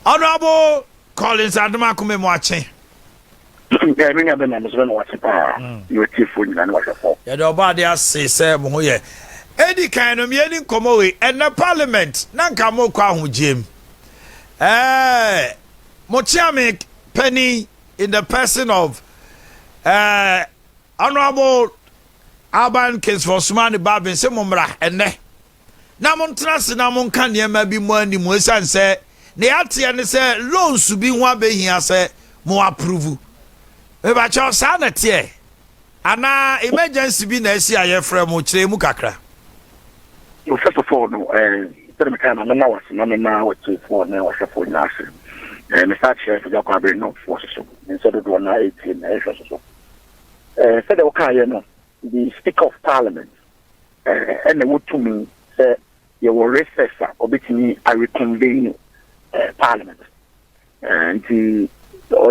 Honorable Collins Adamakume Mwache. Yeah, many of them are watching. You are phone and watch a phone. Yeah, the body has say, Moye. Any kind of meaning come away and the parliament. Nanka Mokwa Jim. Mochiamic Penny in the person of Honorable Alban Case for Sumani Babin Semumra and ne. Namon Trans Namon Kanya may be more than Musan say, Neati and say, loans to be one be here say, more approval. About your sanity. Ana emergency be na esi aye frem mo kire mu kakra. First of all, no, tell me kind of now what to for now was for nasi. Mr. Chair for Jacob no force so. Instead of 18 so. Said okay, no. The Speaker of Parliament and the would to me say you will recess or between I reconvene Parliament. And the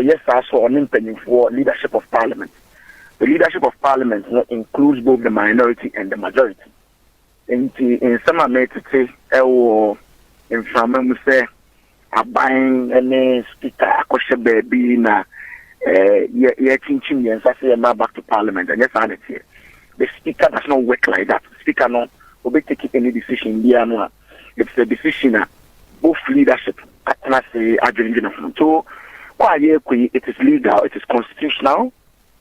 yes, I saw an impending for leadership of Parliament. The leadership of Parliament includes both the minority and the majority. In some way to say, in some we say, a buying any speaker, a question baby, na, chinching, and say, back to Parliament, and yes, I say, the speaker does not work like that. The speaker no, will take any decision. It's a decision, both leadership, and I say, so, it is legal, it is constitutional.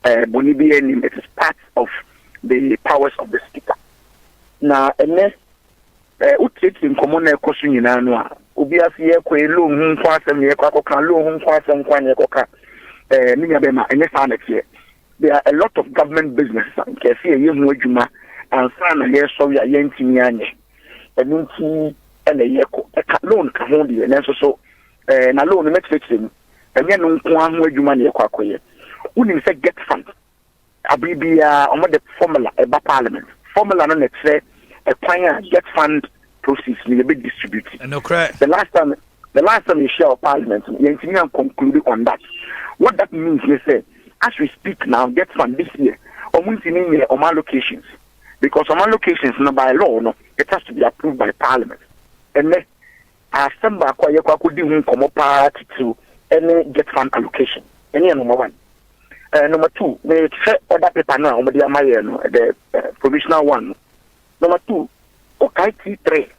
Bonibian, it is part of the powers of the speaker. Now, and utit in common question in annual. Ubiasi kwe lo hunkwasem ye kwakoka lo hunkwasem kwanye koka ninyabema and yes here. There are a lot of government businesses can see a young juma and son here so ya yenti nyanye. And nti and a yeko a loan kahondi and so na loan makes fixing and yan nkwa juma ye kwakwe. Unim say get fund. Abibia on the formula about Parliament. Formula no net say a plan get fund process will be distributed. No correct. The last time you share Parliament, you engineer concluded on that. What that means is say, as we speak now, get fund this year, or on my locations. Because on my locations no by law, no, it has to be approved by Parliament. And then Assemble could do come party to any get fund allocation. Any number one. Number two, the other paper now, the provisional one. Number two, okay, T3.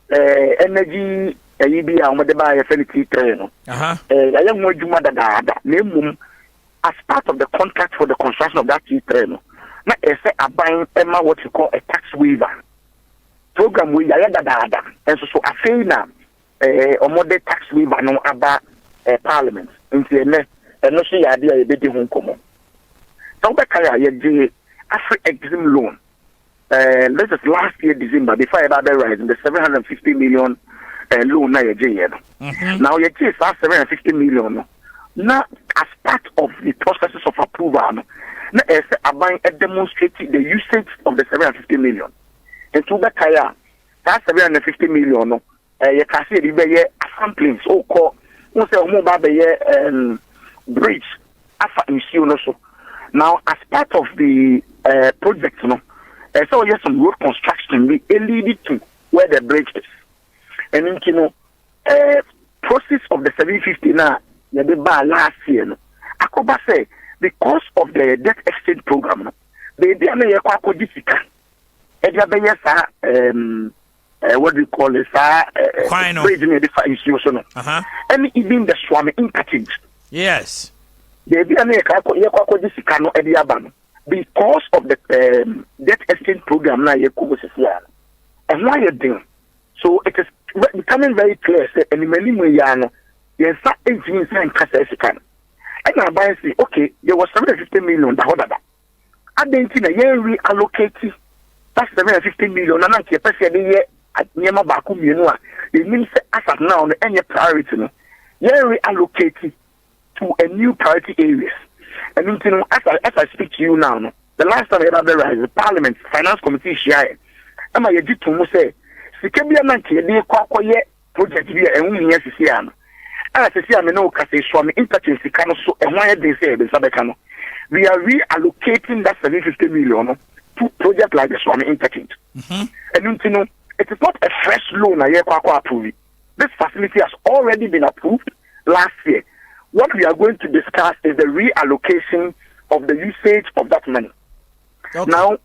Energy, EB, I'm the buy a T3. I am more Juma name as part of the contract for the construction of that T3. Now, I say, I buying Emma what you call a tax waiver program. We are that, and so I say now, a modern tax waiver no about Parliament. And no see idea a bit home common. So, after exim loan, this is last year December before I got rising the 750 million loan now Now you see 750 million. Now as part of the processes of approval, now I demonstrated the usage of the 750 million. And to that 750 million, you can see the samplings so called bridge also. Now as part of the project, so yes, some road construction we lead to where the bridge is. And in process of the 750 now, last year, I could say because of the debt exchange program, they are quite difficult. What do you call it? Bridge in the institution. And even the Swami interchange. Yes. They are quite difficult. Because of the debt exchange program now, and why you doing? So it is becoming very clear. And many million, yes, that 18 cents can. And I buy say, okay, there was 750 million. That I didn't reallocate that 750 million. And I keep saying, yeah, at Yama Bakum, it means as of now, any priority, reallocate to a new priority areas. And as I speak to you now, the last time I had the Parliament Finance Committee share, am I a did to say, Sikabia Nanki, the project here, and we yes, and as I say, I know, Cassie Swami interchange, so and why they say, we are reallocating that 750 million to projects like the Swami interchange. And it is not a fresh loan, I approve. This facility has already been approved last year. What we are going to discuss is the reallocation of the usage of that money. Okay. Now,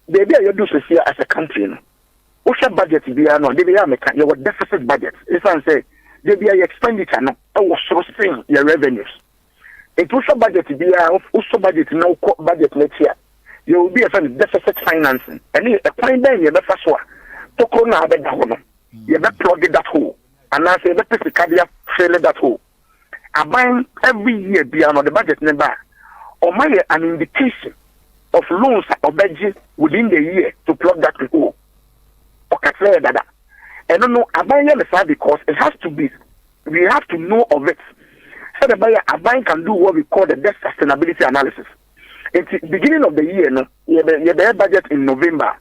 the idea you do this here as a country, what's your budget? Be no, they be your deficit budget. If I say they be your expenditure, no, or sourcing your revenues. It also budget be also budget no budget next year. You will be a deficit financing. And a point then you better so. To corner that hole. You better plug that hole. And I say better to fill that hole. I buy every year beyond the budget never. Or my an indication of loans or budget within the year to plug that hole. Okay, that. I don't know. I buy because it has to be. We have to know of it. So the buyer, a bank can do what we call the debt sustainability analysis. It's the beginning of the year, no, you have the budget in November.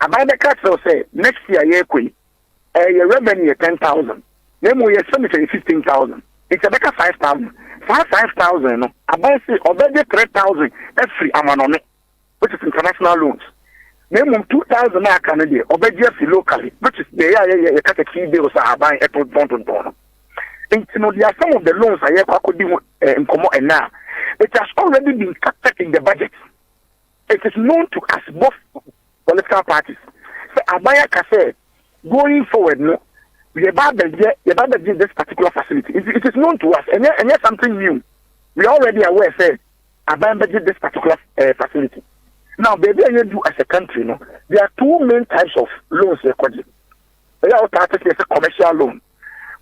A buyer the card will say next year, your revenue 10,000. Then we have 15,000. It's a better 5,000. 5,000, no. A buyer say already 3,000 every amount on it, which is international loans. Then 2,000 Canadian, already locally, which is the cut a key deals are buying at Don. And you know, there are some of the loans I could do in Como and now. It has already been captured in the budget. It is known to us, both political parties. So, Abaya Cafe, going forward, no, we are about this particular facility. It is known to us, and yet something new. We are already aware, say, Abaya budget this particular facility. Now, baby, I do as a country, no, there are two main types of loans. They are a commercial loan.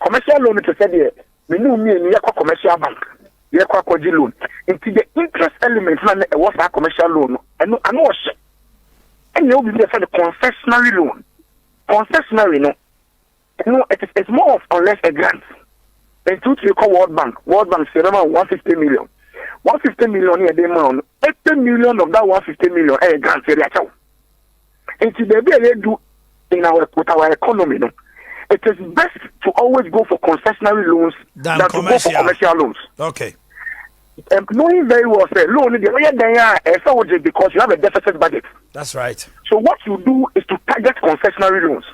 Commercial loan to say there, we know me and commercial bank. We are loan. Into the interest element, was a commercial loan. I know, and you will be for the concessionary loan. Concessionary, no, it's more or less a grant. And two you call World Bank. World Bank say around 150 million. 150 million here, they money. 80 million of that 150 million, a grant. Into the way they do in with our economy, no. It is best to always go for concessionary loans than to go for commercial loans. Okay. Knowing very well, say, loan because you have a deficit budget. That's right. So what you do is to target concessionary loans.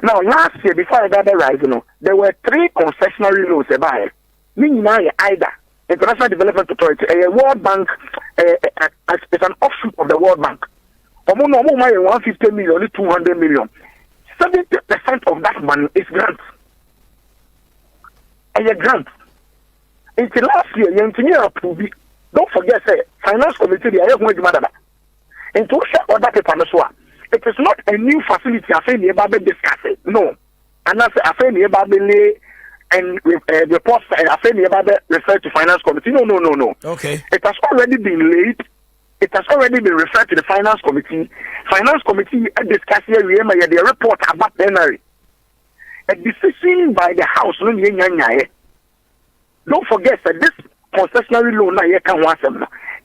Now, last year, before I got the rise, there were 3 concessionary loans. Meaning either International Development Authority, a World Bank, it's an offshoot of the World Bank. 150 million, 200 million. 70% of that money is grant. And a grant. Until last year, you engineer approved. Don't forget, say, finance committee, they are going to matter. And to share other people, it is not a new facility. I say nearby discuss it. No. And I say nearby and reports. I say nearby refer to finance committee. No. Okay. It has already been laid. It has already been referred to the finance committee. Finance committee discuss here the report about plenary. A decision by the House. Don't forget that this concessionary loan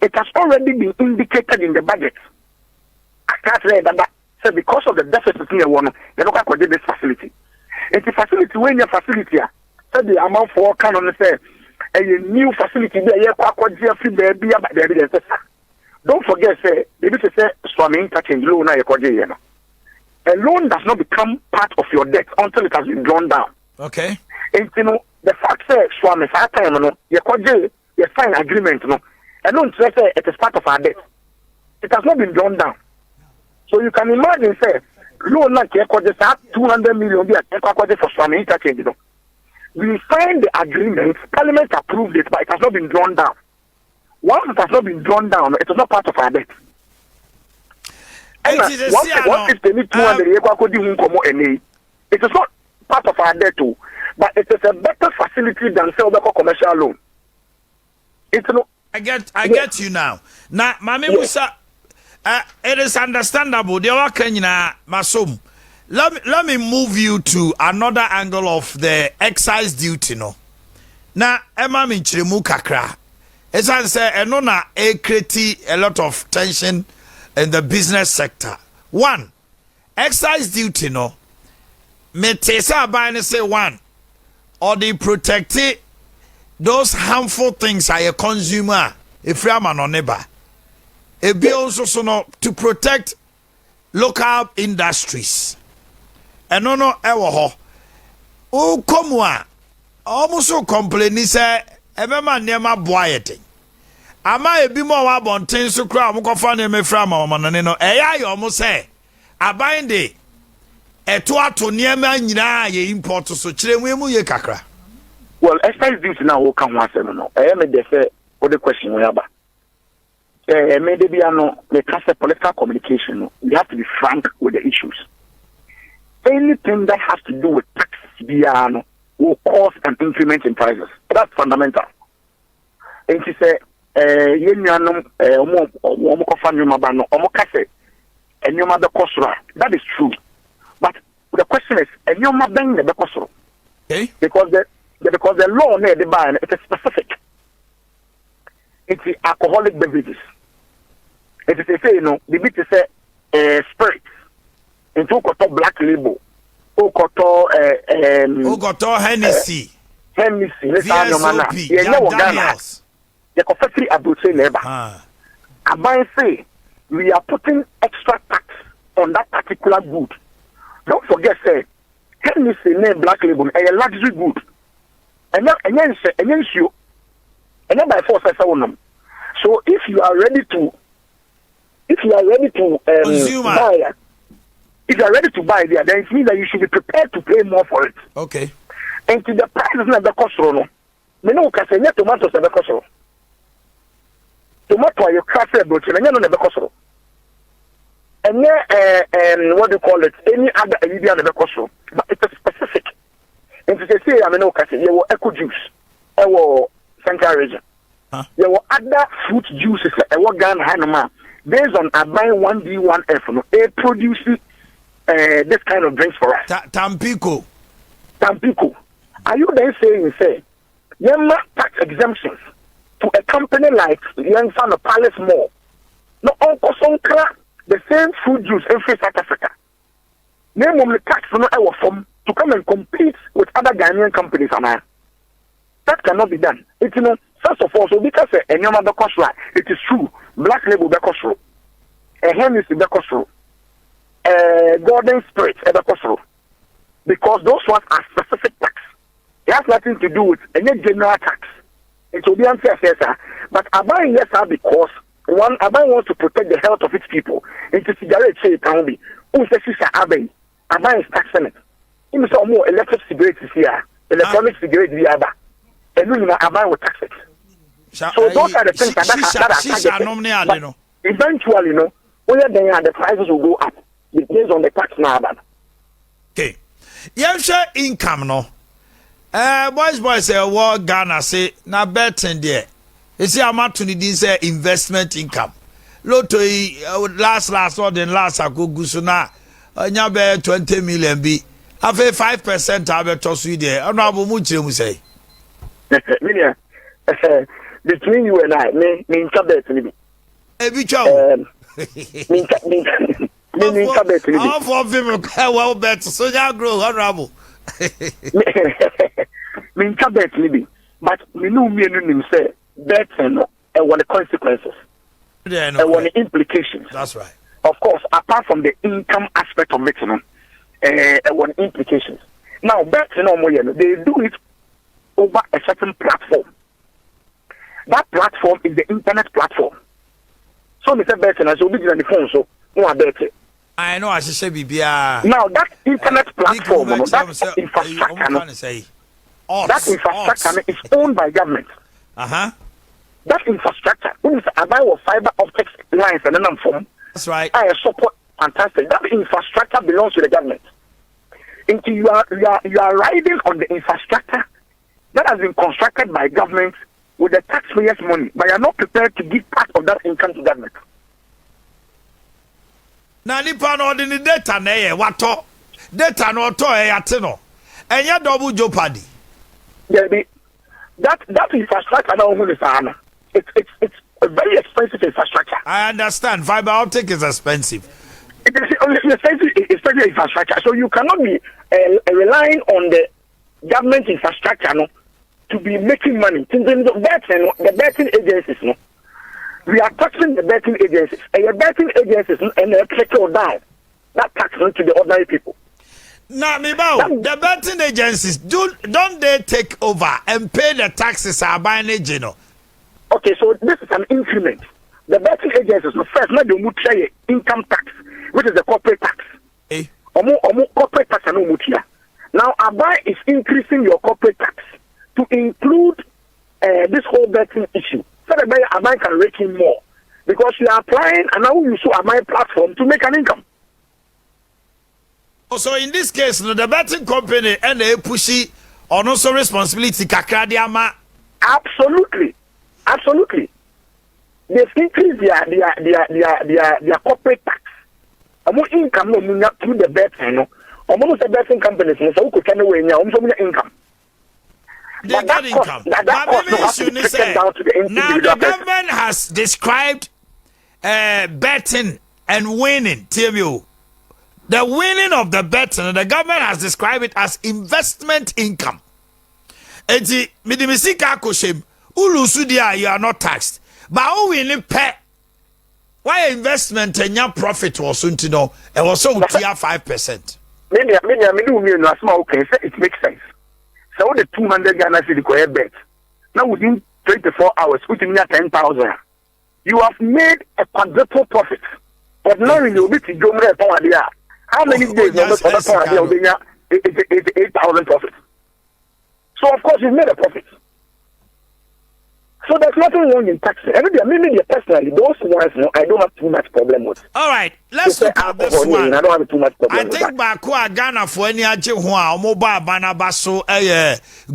it has already been indicated in the budget. I can't say that because of the deficit in one, they don't have this facility. It's a facility when your facility said the amount for canon say a new facility there. Don't forget, say, maybe to say, Swami interchange loan, a loan does not become part of your debt until it has been drawn down. Okay. And you know, the fact that Swami, you sign agreement, and don't say it is part of our debt. It has not been drawn down. So you can imagine, say, loan like 200 million for Swami interchange. We signed the agreement, Parliament approved it, but it has not been drawn down. Once it has not been drawn down, it is not part of our debt. Once if they need 200, it is not part of our debt too, but it is a better facility than commercial loan. I get you now. Now, Mami Musa, it is understandable. Let me move you to another angle of the excise duty. Now, Emma Minchirimu Kakra. As I say, it creates a lot of tension in the business sector. One, excise duty, me tesa buying say one, or they protect those harmful things I a consumer if I'm an neighbor. It be also to protect local industries. And ewo ho. O komwa almost so complain say ebema niema boyete ama ebi mo wa bonten so kra mo kofa na me fra ma manane no eya yo mo say aban de eto ato niema nyina ye import so kire mu ye kakra. Well, excise duty now will come once no. Me dey say what the question we about. Me dey be no the political communication no. We have to be frank with the issues. Anything that has to do with tax biano will cause an increment in prices. That's fundamental. And she say that is true. But the question is okay. Because the law near the ban it is specific. It's the alcoholic beverages. It is say the bit is spirits. Into black label. Okoto Hennessy. VSOP. The confectionery abuse neighbor. I say we are putting extra tax on that particular good. Don't forget, say Hennessy name black label a luxury good. And then by force I say so if you are ready to buy, if you are ready to buy there, then it means that you should be prepared to pay more for it. Okay. And to the price is not the cost, no. Me no can say tomatoes are the cost. Tomato you crack it, but you know the cost. And what do you call it? Any other idea the cost, but it's specific. And to say I mean no can say you will eco juice, or central region. There were other fruit juices that Ghana Hanama based on buying 1D1F. No, they produce this kind of drinks for us. Tampico. Are you then saying say Yema tax exemptions to a company like Young Son of Palace Mall? No, Uncle Sonkra, the same fruit juice in free South Africa. Name of the tax for no our form to come and compete with other Ghanaian companies. That cannot be done. It's first of all, so because any other cost line, it is true. Black label the cost row, a Hennessy the cost row, Golden Spirit the cost row, because those ones are specific tax. It has nothing to do with any general tax. It will be unfair, sir. But Abai yes, sir, because one Abai wants to protect the health of its people. It's a cigarette say it can be. Who says it's Abai? Abai is taxing it. Even some more electric cigarettes here, electronic cigarettes the other. And we Abai will tax it. So those are the things that are targeted. Eventually, whether the prices will go up based on the tax now. Okay. You share income, no? Boys say what Ghana say na betting there. You see how much to need say investment income. Lotto last or then last agogo so na nya be 20 million bi. Afa 5% abe to so there. Ono abo mu kire mu say. Million. Between you and I, me cabinet ni bi. Ebi chaw. Me cabinet ni bi. All for people well bet so ya grow honorable. Me cabinet ni bi. But me no nim say bet no e want the consequences. And want the implications. That's right. Of course, apart from the income aspect of it, want implications. Now, bet they do it over a certain platform. That platform is the internet platform. So, Mr. Betting, as you'll be on the phone, so no, I bet it. I know, I should say, BBA. Now, that internet platform, that infrastructure is owned by government. That infrastructure, I buy fiber optic lines and then I'm from. That's right. I support fantastic. That infrastructure belongs to the government. Until you are riding on the infrastructure that has been constructed by government with the taxpayers' money, but you are not prepared to give part of that income to government. Now, nipa no the data na ye wato data no to e yate no enya double jeopardy. Yeah, that infrastructure now who is it's a very expensive infrastructure. I understand. Fiber optic is expensive. It is expensive infrastructure. So you cannot be relying on the government infrastructure to be making money. The betting agencies, we are taxing the betting agencies. And the betting agencies and they trickle down that tax to the ordinary people. Now, the betting agencies don't they take over and pay the taxes are buying agent? Okay, so this is an increment. The betting agencies first not the mutia income tax, which is the corporate tax. Omo corporate tax and mutia. Now Abai is increasing your corporate tax to include this whole betting issue. So that Abai can rake in more. Because you are applying and now you show Abai platform to make an income. So in this case, the betting company and they pushy on also responsibility kakradiama. Absolutely. They've increased their corporate tax. More income no through the betting, no. Almost the betting companies so could turn away now income. They get income. Now the government has described betting and winning. TMU. The winning of the betting, the government has described it as investment income. Eti midimisika koshem ulusudia you are not taxed. But who winning pay? Why investment and your profit was untino? It was so tier 5%. Maybe okay, it makes sense. So the 200 Ghana cedi bet. Now within 24 hours, within 10,000, you have made a quadruple profit. But now you will be to go there. How many days it's 8,000 profit? So of course you've made a profit. So there's nothing wrong in taxing. Maybe personally, those ones, I don't have too much problem with. All right, let's look at this one. I don't have too much problem. I think Bakua Ghana for any Ajihua, mobile banabaso,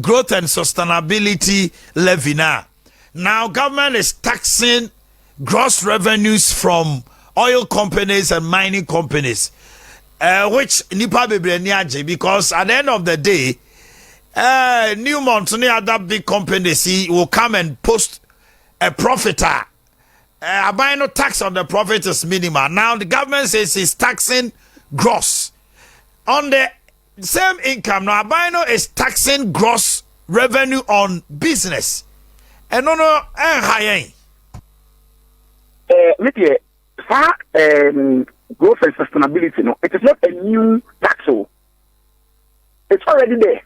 growth and sustainability levy now. Now government is taxing gross revenues from oil companies and mining companies. Which nipa bebreniaje, because at the end of the day, Newmont and other big companies will come and post a profit. Buying no tax on the profit is minimal. Now the government says it's taxing gross on the same income. Now Abino is taxing gross revenue on business. And no high. Growth and sustainability, no, it is not a new tax. It's already there.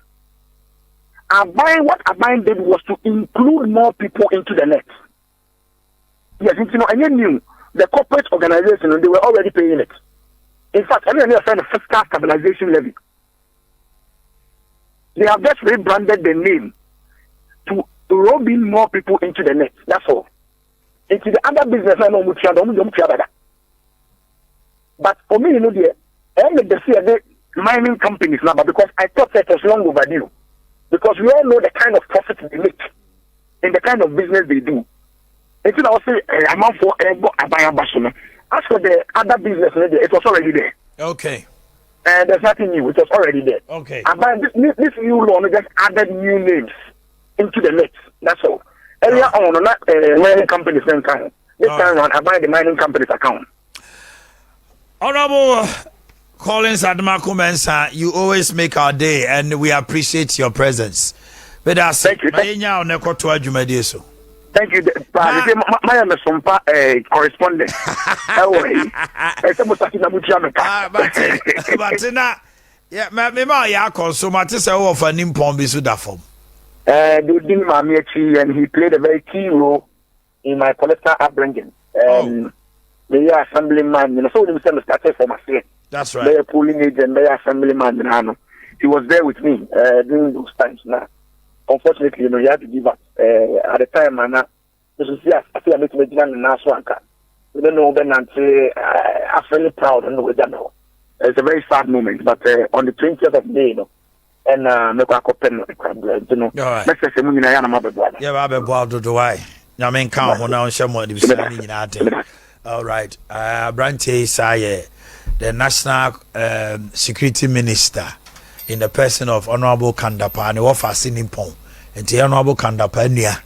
What Abai did was to include more people into the net. Yes, and you knew the corporate organization, they were already paying it. In fact, I mean, a fiscal stabilization levy. They have just rebranded the name to roll in more people into the net. That's all. Into the other business, I know but for me, I'm the mining companies now, but because I thought that was long overdue. Because we all know the kind of profit they make and the kind of business they do. Until I say, I'm out for Abaya Basuna. As for the other business, it was already there. Okay. And there's nothing new, it was already there. Okay. This new law just added new names into the mix. That's all. Earlier on, not mining companies, this time around, I buy the mining company's account. Honorable Collins Adamako Mensah, you always make our day, and we appreciate your presence. But thank you. Thank you. My name is SOMPA correspondent. And he played a very key role in my political upbringing. The assemblyman, so he started for my state. That's right. The polling agent, the assemblyman, he was there with me during those times. Now, unfortunately, he had to give up. At the time, I feel I'm making a national anchor. We don't know when I'm really proud and we don't know. It's a very sad moment, but on the 20th of May, and make a open, all right. Branche Saye, the National Security Minister, in the person of Honorable Kandapa, and offer Sinimpon, and the Honorable Kandapa,